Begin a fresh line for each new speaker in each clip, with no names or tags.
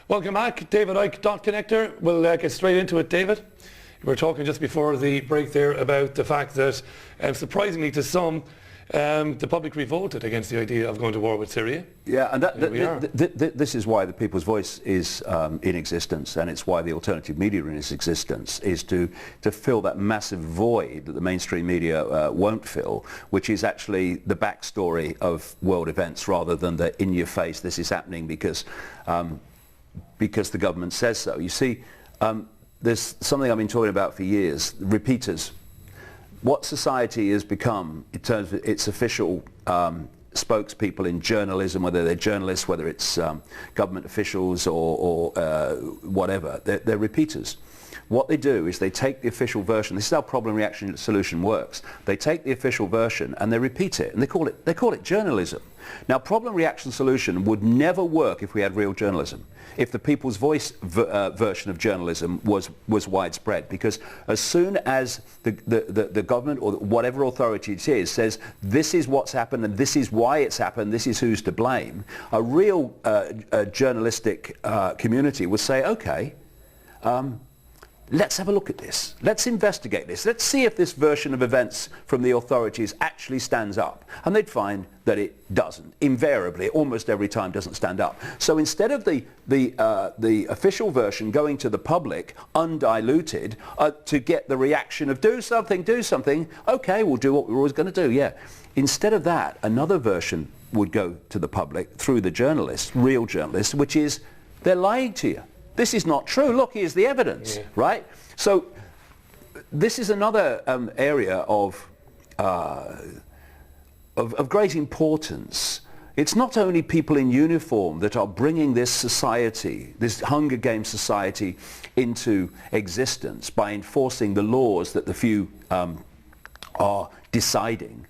Welcome back, David Icke, Dot Connector. We'll get straight into it, David. We were talking just before the break there about the fact that, surprisingly to some, the public revolted against the idea of going to war with Syria.
Yeah, and this is why the People's Voice is in existence, and it's why the alternative media in its existence is to fill that massive void that the mainstream media won't fill, which is actually the backstory of world events rather than the in-your-face, this is happening because the government says so. You see, there's something I've been talking about for years, repeaters. What society has become in terms of its official spokespeople in journalism, whether they're journalists, whether it's government officials or whatever, they're repeaters. What they do is they take the official version. This is how problem reaction solution works. They take the official version and they repeat it, and they call it journalism. Now, problem reaction solution would never work if we had real journalism, if the People's Voice version of journalism was widespread, because as soon as the government or whatever authority it is says this is what's happened and this is why it's happened, this is who's to blame, a real journalistic community would say, okay, let's have a look at this. Let's investigate this. Let's see if this version of events from the authorities actually stands up. And they'd find that it doesn't. Invariably, almost every time doesn't stand up. So instead of the official version going to the public undiluted to get the reaction of do something, okay, we'll do what we're always going to do, yeah. Instead of that, another version would go to the public through the journalists, real journalists, which is they're lying to you. This is not true. Look, here's the evidence, right? So this is another area of great importance. It's not only people in uniform that are bringing this society, this Hunger Games society, into existence by enforcing the laws that the few are deciding.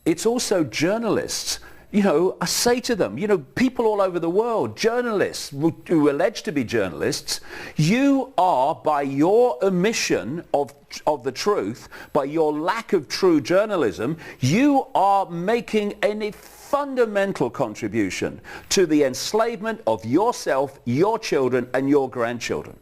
It's also journalists. You know, I say to them, you know, people all over the world, journalists who allege to be journalists, you are, by your omission of the truth, by your lack of true journalism, you are making a fundamental contribution to the enslavement of yourself, your children, and your grandchildren.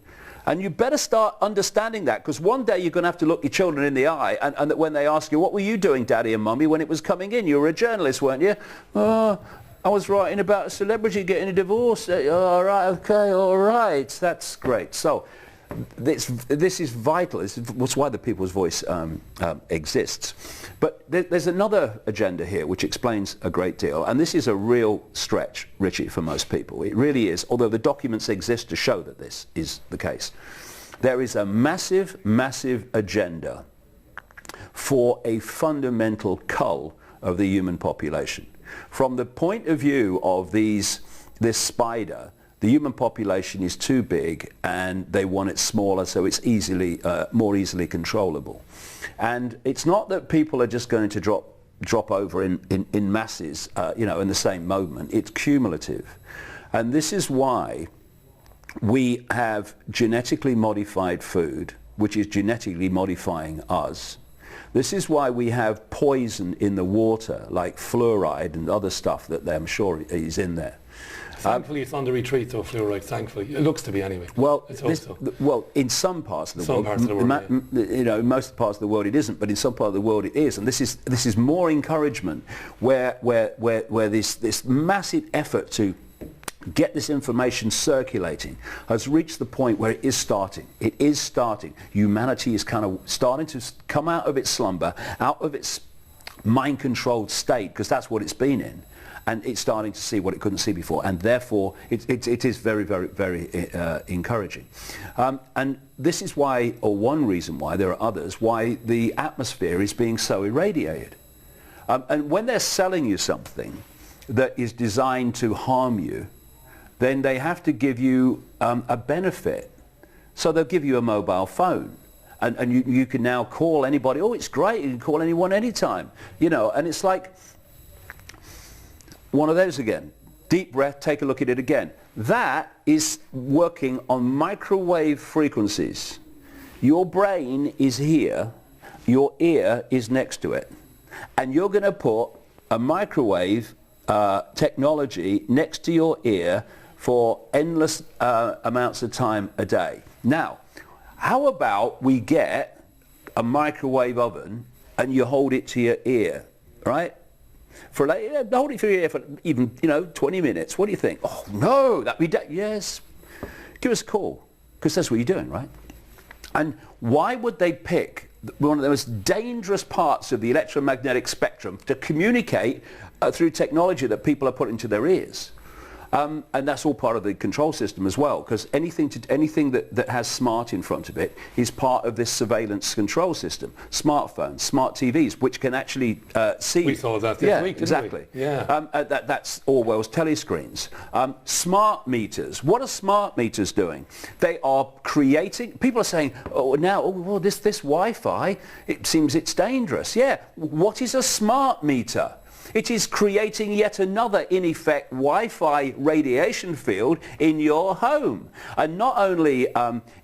And you better start understanding that, because one day you're going to have to look your children in the eye and that when they ask you, what were you doing, Daddy and Mummy, when it was coming in? You were a journalist, weren't you? Oh, I was writing about a celebrity getting a divorce. All right, okay, all right. That's great. So this is vital. This is why the People's Voice exists. But there's another agenda here which explains a great deal, and this is a real stretch, Richie, for most people. It really is, although the documents exist to show that this is the case. There is a massive, massive agenda for a fundamental cull of the human population. From the point of view of this spider, the human population is too big and they want it smaller so it's more easily controllable. And it's not that people are just going to drop over in masses, you know, in the same moment. It's cumulative. And this is why we have genetically modified food, which is genetically modifying us. This is why we have poison in the water, like fluoride and other stuff that I'm sure is in there.
Thankfully, it's on the retreat, though, fluoride. Thankfully, it looks to be anyway.
Well, in some parts of the world, you know, in most parts of the world it isn't, but in some part of the world it is, and this is more encouragement, where this massive effort to get this information circulating has reached the point where it is starting. It is starting. Humanity is kind of starting to come out of its slumber, out of its mind-controlled state, because that's what it's been in. And it's starting to see what it couldn't see before, and therefore it is very, very, very encouraging. And this is why, or one reason why, there are others, why the atmosphere is being so irradiated. And when they're selling you something that is designed to harm you, then they have to give you a benefit. So they'll give you a mobile phone. And you can now call anybody. Oh, it's great, you can call anyone anytime. You know, and it's like one of those again. Deep breath, take a look at it again. That is working on microwave frequencies. Your brain is here, your ear is next to it. And you're going to put a microwave technology next to your ear for endless amounts of time a day. Now, how about we get a microwave oven and you hold it to your ear, right? For hold it to your ear for even 20 minutes. What do you think? Oh no, that'd be yes. Give us a call, because that's what you're doing, right? And why would they pick one of the most dangerous parts of the electromagnetic spectrum to communicate through technology that people are putting to their ears? And that's all part of the control system as well, because anything that has smart in front of it is part of this surveillance control system. Smartphones, smart TVs, which can actually see.
We saw that this week, didn't
exactly.
we? Yeah.
That's Orwell's telescreens. Smart meters. What are smart meters doing? They are creating. People are saying, well, this Wi-Fi, it seems it's dangerous. Yeah. What is a smart meter? It is creating yet another, in effect, Wi-Fi radiation field in your home. And not only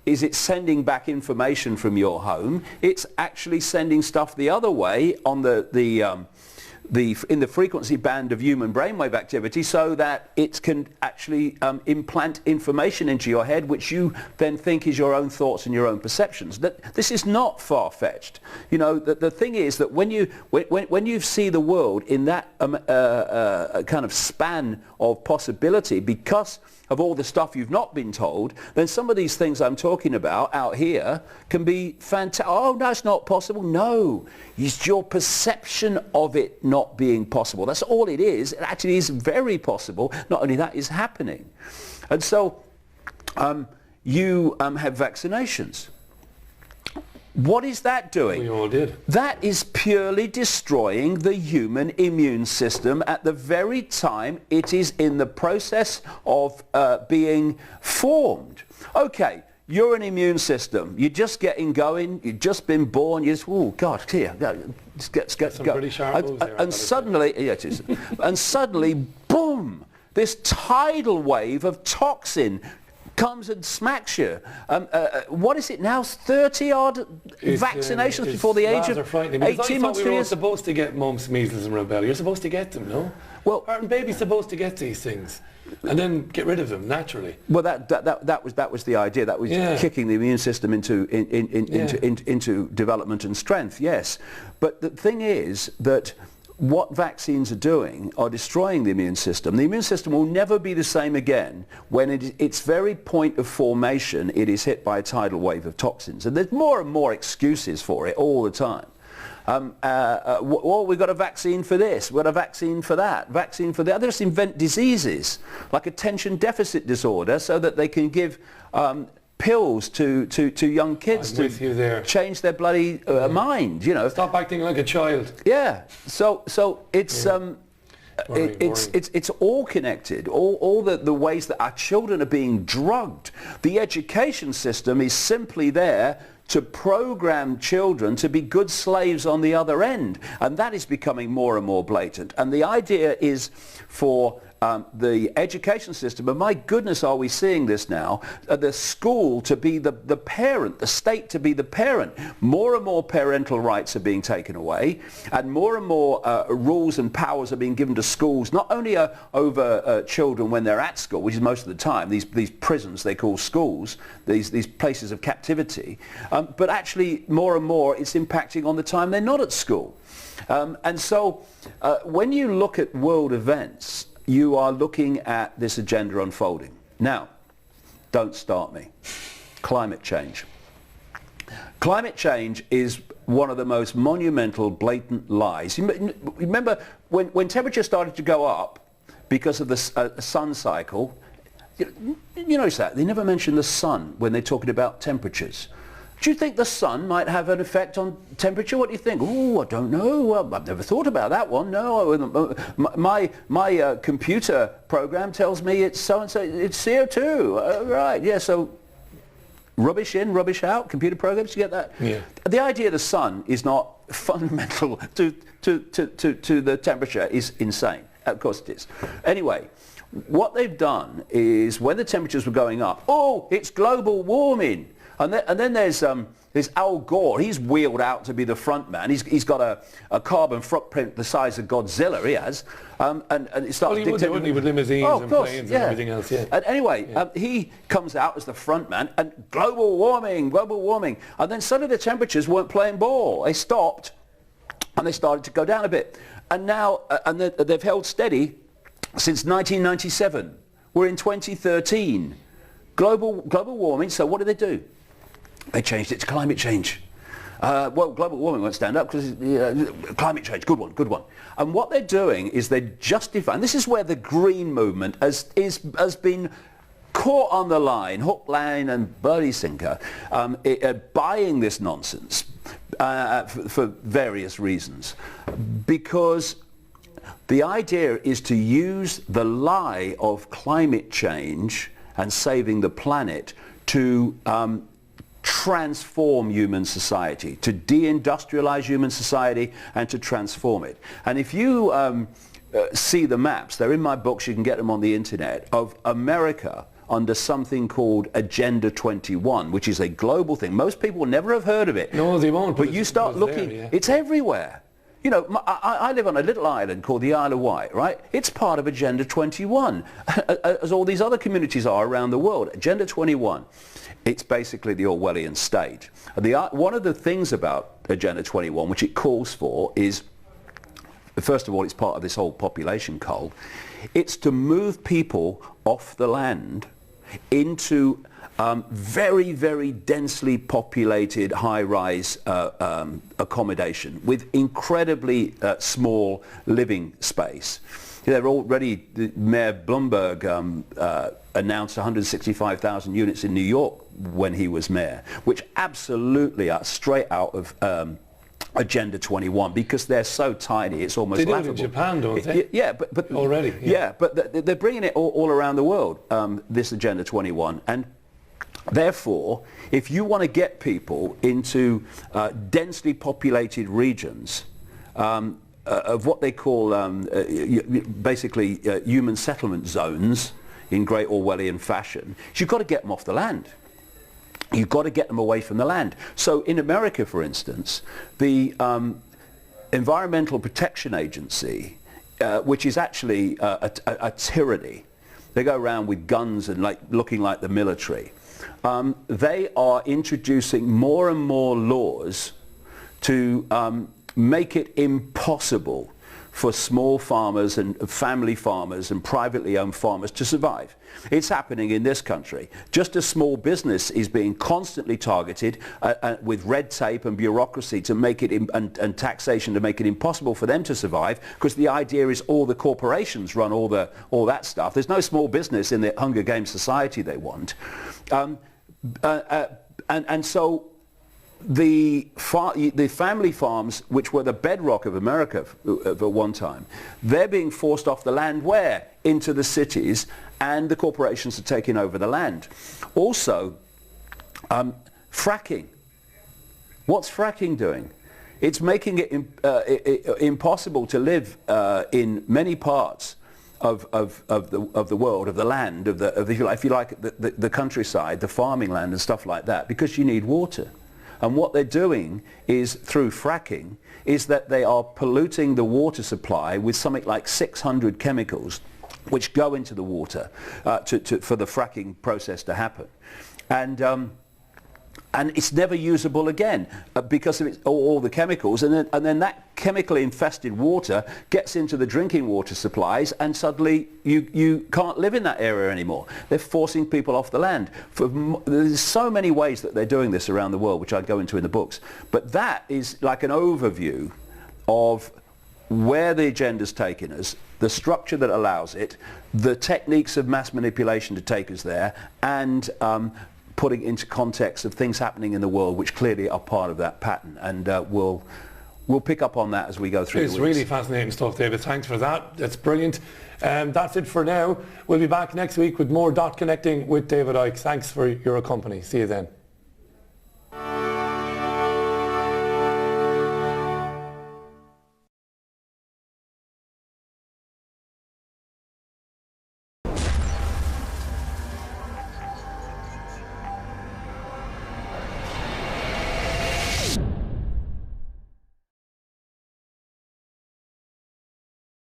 is it sending back information from your home, it's actually sending stuff the other way on in the frequency band of human brainwave activity, so that it can actually implant information into your head, which you then think is your own thoughts and your own perceptions. This is not far-fetched. The thing is that when you see the world in that kind of span of possibility, because of all the stuff you've not been told, then some of these things I'm talking about out here can be fantastic. Oh, that's not possible. No, it's your perception of it not being possible. That's all it is. It actually is very possible. Not only that is happening. And so you have vaccinations. What is that doing?
We all did.
That is purely destroying the human immune system at the very time it is in the process of being formed. Okay, you're an immune system. You're just getting going. You've just been born. You just, oh God, here, let's get
Some
go.
pretty sharp moves there,
And suddenly, yeah, it is. And suddenly, boom! This tidal wave of toxin comes and smacks you. What is it now? 30-odd vaccinations before the age of 18 months, 2
we were
years?
supposed to get mumps, measles and rubella. You're supposed to get them, no?
Well,
aren't babies supposed to get these things and then get rid of them naturally?
Well, that was the idea. That was kicking the immune system into development and strength. Yes, but the thing is that what vaccines are doing are destroying the immune system. The immune system will never be the same again when its very point of formation, it is hit by a tidal wave of toxins. And there's more and more excuses for it all the time. Well, we've got a vaccine for this, we've got a vaccine for that, vaccine for the other. Just invent diseases like attention deficit disorder so that they can give pills to young kids to change their bloody mind,
Stop acting like a child.
Yeah. So it's it's all connected. All the ways that our children are being drugged. The education system is simply there to program children to be good slaves on the other end, and that is becoming more and more blatant. And the idea is for the education system, and my goodness are we seeing this now, the school to be the parent, the state to be the parent. More and more parental rights are being taken away, and more rules and powers are being given to schools, not only over children when they're at school, which is most of the time, these prisons they call schools, these places of captivity, but actually more and more it's impacting on the time they're not at school. And so when you look at world events, you are looking at this agenda unfolding. Now, don't start me. Climate change. Climate change is one of the most monumental, blatant lies. You remember when temperature started to go up because of the sun cycle, you notice that they never mention the sun when they're talking about temperatures. Do you think the sun might have an effect on temperature? What do you think? Oh, I don't know. Well, I've never thought about that one. No, my computer program tells me it's so-and-so, it's CO2. Right, yeah, so rubbish in, rubbish out, computer programs, you get that?
Yeah.
The idea of the sun is not fundamental to the temperature is insane. Of course it is. Anyway, what they've done is when the temperatures were going up, oh, it's global warming. And then there's Al Gore. He's wheeled out to be the front man. He's got a carbon footprint the size of Godzilla, he has. And it starts
dictating... Wouldn't he, with limousines and planes and everything else, yeah.
And anyway, he comes out as the front man, and global warming. And then suddenly the temperatures weren't playing ball. They stopped, and they started to go down a bit. And now, they've held steady since 1997. We're in 2013. Global warming, so what did they do? They changed it to climate change. Well, global warming won't stand up because climate change, good one. And what they're doing is they're justifying, this is where the green movement has been caught on the line, hook, line and bloody sinker, buying this nonsense for various reasons. Because the idea is to use the lie of climate change and saving the planet to transform human society, to deindustrialize human society and to transform it. And if you see the maps, they're in my books, you can get them on the internet, of America under something called Agenda 21, which is a global thing. Most people never have heard of it.
No, they won't.
But you start looking, there, yeah. It's everywhere. You know, I live on a little island called the Isle of Wight, right? It's part of Agenda 21, as all these other communities are around the world. Agenda 21, it's basically the Orwellian state. One of the things about Agenda 21, which it calls for, is, first of all, it's part of this whole population cult. It's to move people off the land into very, very densely populated high-rise accommodation with incredibly small living space. They're already, Mayor Bloomberg announced 165,000 units in New York when he was mayor, which absolutely are straight out of Agenda 21, because they're so tiny, it's almost laughable.
They do it in Japan, don't they?
Yeah, but
already.
Yeah, but they're bringing it all around the world, this Agenda 21. And therefore, if you want to get people into densely populated regions of what they call basically human settlement zones in great Orwellian fashion, you've got to get them off the land. You've got to get them away from the land. So in America, for instance, the Environmental Protection Agency, which is actually a tyranny, they go around with guns and looking like the military. They are introducing more and more laws to make it impossible for small farmers and family farmers and privately owned farmers to survive. It's happening in this country. Just a small business is being constantly targeted with red tape and bureaucracy to make it and taxation to make it impossible for them to survive, because the idea is all the corporations run all that stuff. There's no small business in the Hunger Games society they want. And so the family farms, which were the bedrock of America at one time, they're being forced off the land where? Into the cities, and the corporations are taking over the land. Also, fracking. What's fracking doing? It's making it impossible to live in many parts of the world, of the land, if you like, the countryside, the farming land and stuff like that, because you need water. And what they're doing is, through fracking, is that they are polluting the water supply with something like 600 chemicals which go into the water for the fracking process to happen. And it's never usable again because of all the chemicals, and then that chemically infested water gets into the drinking water supplies, and suddenly you can't live in that area anymore. They're forcing people off the land. There's so many ways that they're doing this around the world, which I go into in the books. But that is like an overview of where the agenda's taken us, the structure that allows it, the techniques of mass manipulation to take us there, and putting into context of things happening in the world which clearly are part of that pattern. And we'll pick up on that as we go through the weeks.
It's really fascinating stuff, David. Thanks for that. That's brilliant. That's it for now. We'll be back next week with more dot connecting with David Icke. Thanks for your company. See you then.